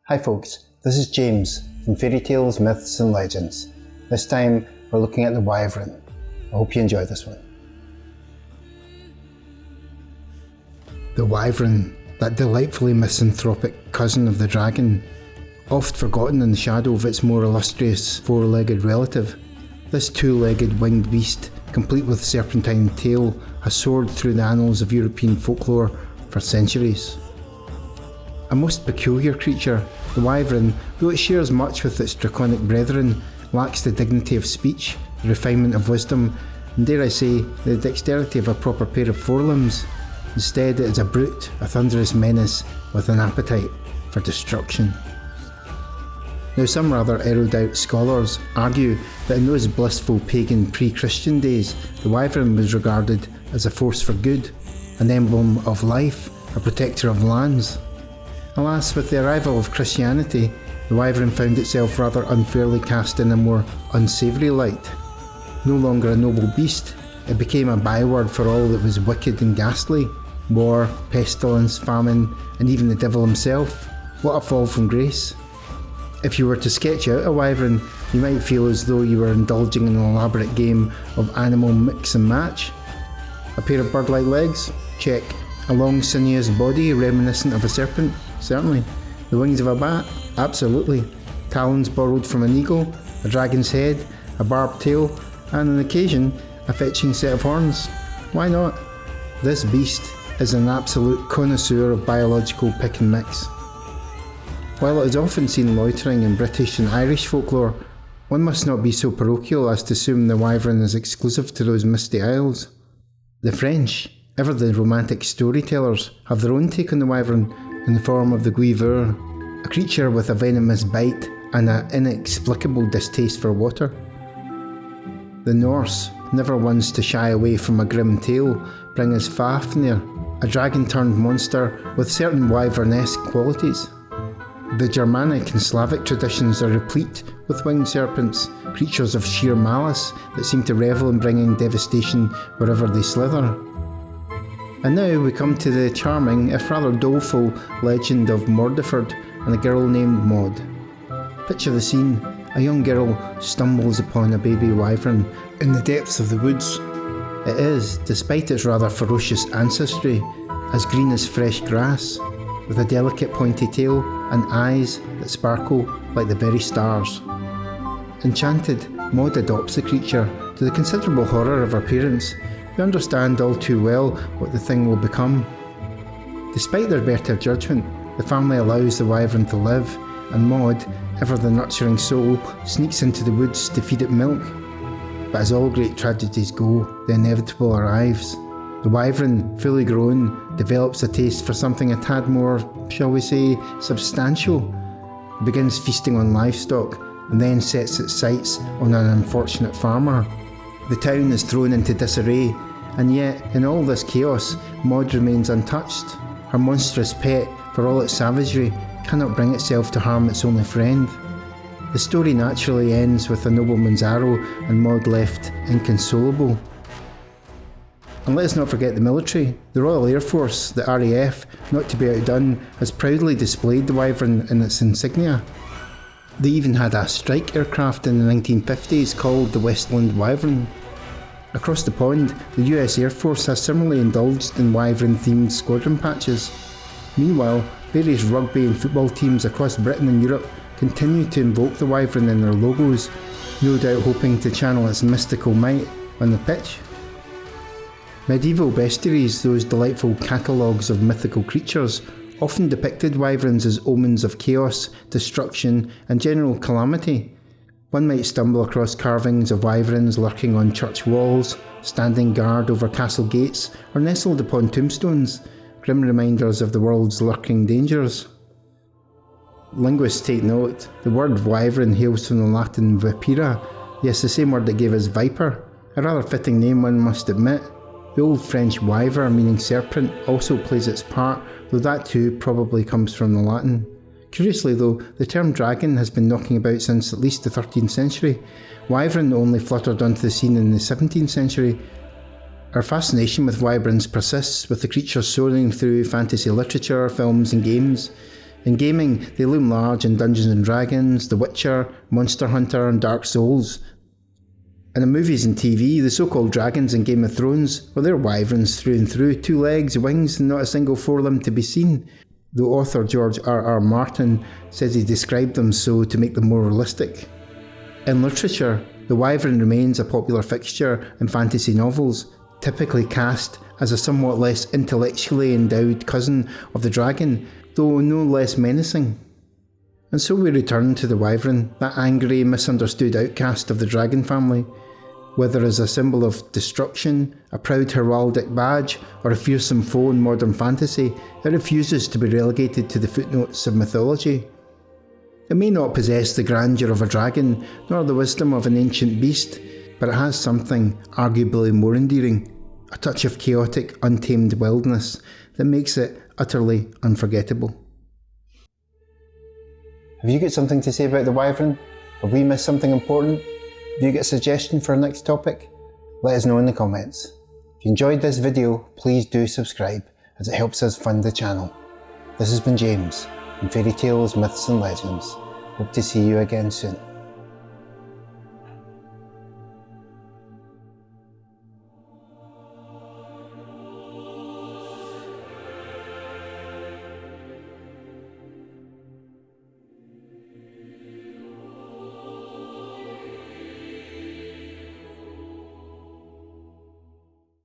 Hi folks, this is James from Fairy Tales, Myths and Legends. This time we're looking at the Wyvern. I hope you enjoy this one. The Wyvern, that delightfully misanthropic cousin of the dragon, oft forgotten in the shadow of its more illustrious four-legged relative. This two-legged winged beast, complete with serpentine tail, has soared through the annals of European folklore for centuries. A most peculiar creature, the Wyvern, though it shares much with its draconic brethren, lacks the dignity of speech, the refinement of wisdom, and dare I say, the dexterity of a proper pair of forelimbs. Instead, it is a brute, a thunderous menace with an appetite for destruction. Now, some rather erudite scholars argue that in those blissful pagan pre-Christian days, the Wyvern was regarded as a force for good, an emblem of life, a protector of lands. Alas, with the arrival of Christianity, the Wyvern found itself rather unfairly cast in a more unsavoury light. No longer a noble beast, it became a byword for all that was wicked and ghastly. War, pestilence, famine, and even the devil himself. What a fall from grace. If you were to sketch out a Wyvern, you might feel as though you were indulging in an elaborate game of animal mix and match. A pair of bird-like legs? Check. A long sinuous body reminiscent of a serpent? Certainly. The wings of a bat? Absolutely. Talons borrowed from an eagle? A dragon's head? A barbed tail? And on occasion, a fetching set of horns? Why not? This beast is an absolute connoisseur of biological pick and mix. While it is often seen loitering in British and Irish folklore, one must not be so parochial as to assume the Wyvern is exclusive to those misty isles. The French, ever the romantic storytellers, have their own take on the Wyvern in the form of the Wyvern, a creature with a venomous bite and an inexplicable distaste for water. The Norse, never once to shy away from a grim tale, bring us Fafnir, a dragon-turned monster with certain wyvern-esque qualities. The Germanic and Slavic traditions are replete with winged serpents, creatures of sheer malice that seem to revel in bringing devastation wherever they slither. And now we come to the charming, if rather doleful, legend of Mordiford and a girl named Maud. Picture the scene. A young girl stumbles upon a baby wyvern in the depths of the woods. It is, despite its rather ferocious ancestry, as green as fresh grass, with a delicate pointy tail and eyes that sparkle like the very stars. Enchanted, Maud adopts the creature, to the considerable horror of her parents, who understand all too well what the thing will become. Despite their better judgment, the family allows the wyvern to live, and Maud, ever the nurturing soul, sneaks into the woods to feed it milk. But as all great tragedies go, the inevitable arrives. The wyvern, fully grown, develops a taste for something a tad more, shall we say, substantial. It begins feasting on livestock, and then sets its sights on an unfortunate farmer. The town is thrown into disarray, and yet, in all this chaos, Maud remains untouched. Her monstrous pet, for all its savagery, cannot bring itself to harm its only friend. The story naturally ends with a nobleman's arrow and Maud left inconsolable. And let us not forget the military. The Royal Air Force, the RAF, not to be outdone, has proudly displayed the Wyvern in its insignia. They even had a strike aircraft in the 1950s called the Westland Wyvern. Across the pond, the US Air Force has similarly indulged in Wyvern-themed squadron patches. Meanwhile, various rugby and football teams across Britain and Europe continue to invoke the Wyvern in their logos, no doubt hoping to channel its mystical might on the pitch. Medieval bestiaries, those delightful catalogues of mythical creatures, often depicted wyverns as omens of chaos, destruction, and general calamity. One might stumble across carvings of wyverns lurking on church walls, standing guard over castle gates, or nestled upon tombstones, grim reminders of the world's lurking dangers. Linguists take note. The word wyvern hails from the Latin vipera, yes, the same word that gave us viper, a rather fitting name one must admit. The old French wyver, meaning serpent, also plays its part, though that too probably comes from the Latin. Curiously though, the term dragon has been knocking about since at least the 13th century. Wyvern only fluttered onto the scene in the 17th century. Our fascination with wyverns persists, with the creatures soaring through fantasy literature, films and games. In gaming, they loom large in Dungeons and Dragons, The Witcher, Monster Hunter and Dark Souls. And in movies and TV, the so-called dragons in Game of Thrones, well, they're wyverns through and through, 2 legs, wings and not a single forelimb to be seen. Though author George R.R. Martin says he described them so to make them more realistic. In literature, the wyvern remains a popular fixture in fantasy novels, typically cast as a somewhat less intellectually endowed cousin of the dragon, though no less menacing. And so we return to the wyvern, that angry, misunderstood outcast of the dragon family. Whether as a symbol of destruction, a proud heraldic badge, or a fearsome foe in modern fantasy, it refuses to be relegated to the footnotes of mythology. It may not possess the grandeur of a dragon, nor the wisdom of an ancient beast, but it has something arguably more endearing, a touch of chaotic, untamed wildness that makes it utterly unforgettable. Have you got something to say about the wyvern? Have we missed something important? Have you got a suggestion for our next topic? Let us know in the comments. If you enjoyed this video, please do subscribe, as it helps us fund the channel. This has been James, from Fairy Tales, Myths and Legends. Hope to see you again soon.